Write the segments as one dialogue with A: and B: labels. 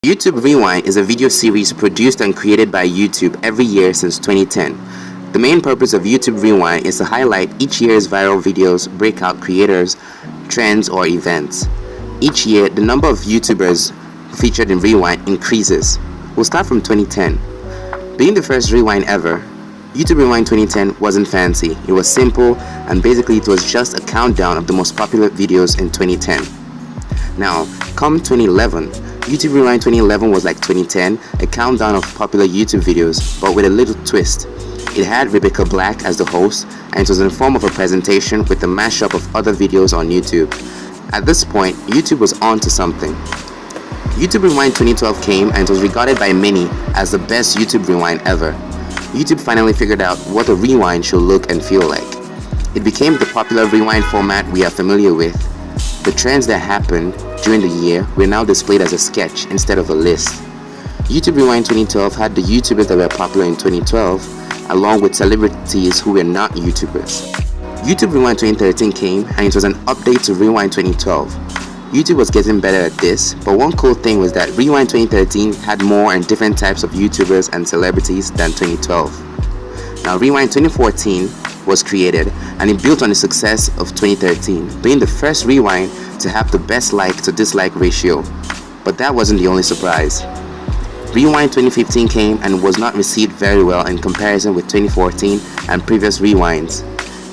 A: YouTube Rewind is a video series produced and created by YouTube every year since 2010. The main purpose of YouTube Rewind is to highlight each year's viral videos, breakout creators, trends, or events. Each year, the number of YouTubers featured in Rewind increases. We'll start from 2010. Being the first Rewind ever, YouTube Rewind 2010 wasn't fancy. It was simple, and basically it was just a countdown of the most popular videos in 2010. Now, come 2011, YouTube Rewind 2011 was like 2010, a countdown of popular YouTube videos, but with a little twist. It had Rebecca Black as the host, and it was in the form of a presentation with a mashup of other videos on YouTube. At this point, YouTube was on to something. YouTube Rewind 2012 came, and it was regarded by many as the best YouTube Rewind ever. YouTube finally figured out what a rewind should look and feel like. It became the popular rewind format we are familiar with. The trends that happened during the year were now displayed as a sketch instead of a list. YouTube Rewind 2012 had the YouTubers that were popular in 2012, along with celebrities who were not YouTubers. YouTube Rewind 2013 came, and it was an update to Rewind 2012. YouTube was getting better at this, but one cool thing was that Rewind 2013 had more and different types of YouTubers and celebrities than 2012. Now, Rewind 2014 was created, and it built on the success of 2013, being the first Rewind to have the best like to dislike ratio. But that wasn't the only surprise. Rewind 2015 came and was not received very well in comparison with 2014 and previous Rewinds.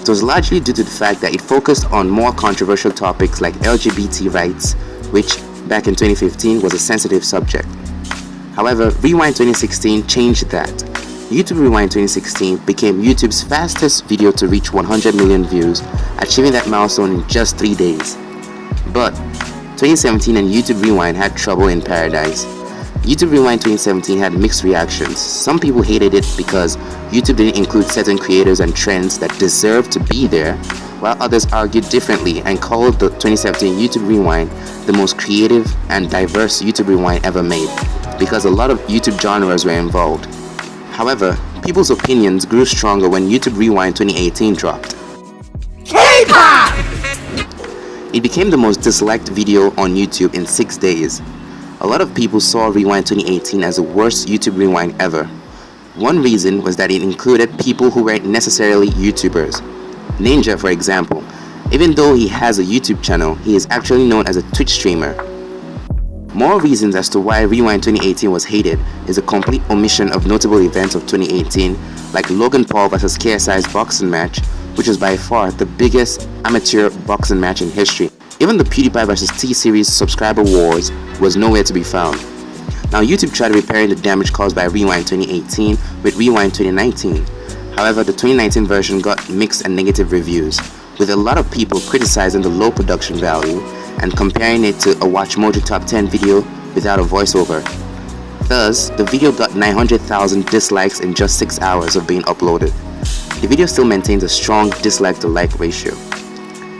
A: It was largely due to the fact that it focused on more controversial topics like LGBT rights, which back in 2015 was a sensitive subject. However, Rewind 2016 changed that. YouTube Rewind 2016 became YouTube's fastest video to reach 100 million views, achieving that milestone in just 3 days. But 2017 and YouTube Rewind had trouble in paradise. YouTube Rewind 2017 had mixed reactions. Some people hated it because YouTube didn't include certain creators and trends that deserved to be there, while others argued differently and called the 2017 YouTube Rewind the most creative and diverse YouTube Rewind ever made, because a lot of YouTube genres were involved. However, people's opinions grew stronger when YouTube Rewind 2018 dropped. K-pop! It became the most disliked video on YouTube in 6 days. A lot of people saw Rewind 2018 as the worst YouTube Rewind ever. One reason was that it included people who weren't necessarily YouTubers. Ninja, for example, even though he has a YouTube channel, he is actually known as a Twitch streamer. More reasons as to why Rewind 2018 was hated is a complete omission of notable events of 2018, like Logan Paul vs KSI's boxing match, which was by far the biggest amateur boxing match in history. Even the PewDiePie vs T-Series subscriber wars was nowhere to be found. Now, YouTube tried repairing the damage caused by Rewind 2018 with Rewind 2019. However, the 2019 version got mixed and negative reviews, with a lot of people criticizing the low production value and comparing it to a WatchMojo Top 10 video without a voiceover. Thus, the video got 900,000 dislikes in just 6 hours of being uploaded. The video still maintains a strong dislike to like ratio.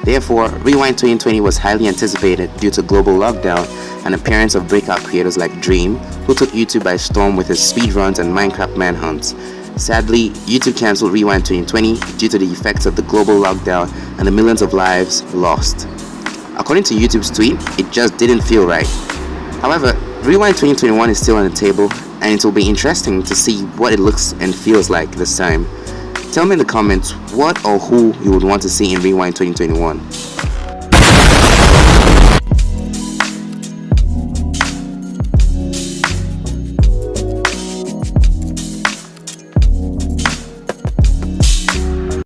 A: Therefore, Rewind 2020 was highly anticipated due to global lockdown and appearance of breakout creators like Dream, who took YouTube by storm with his speedruns and Minecraft manhunts. Sadly, YouTube cancelled Rewind 2020 due to the effects of the global lockdown and the millions of lives lost. According to YouTube's tweet, it just didn't feel right. However, Rewind 2021 is still on the table, and it will be interesting to see what it looks and feels like this time. Tell me in the comments what or who you would want to see in Rewind 2021.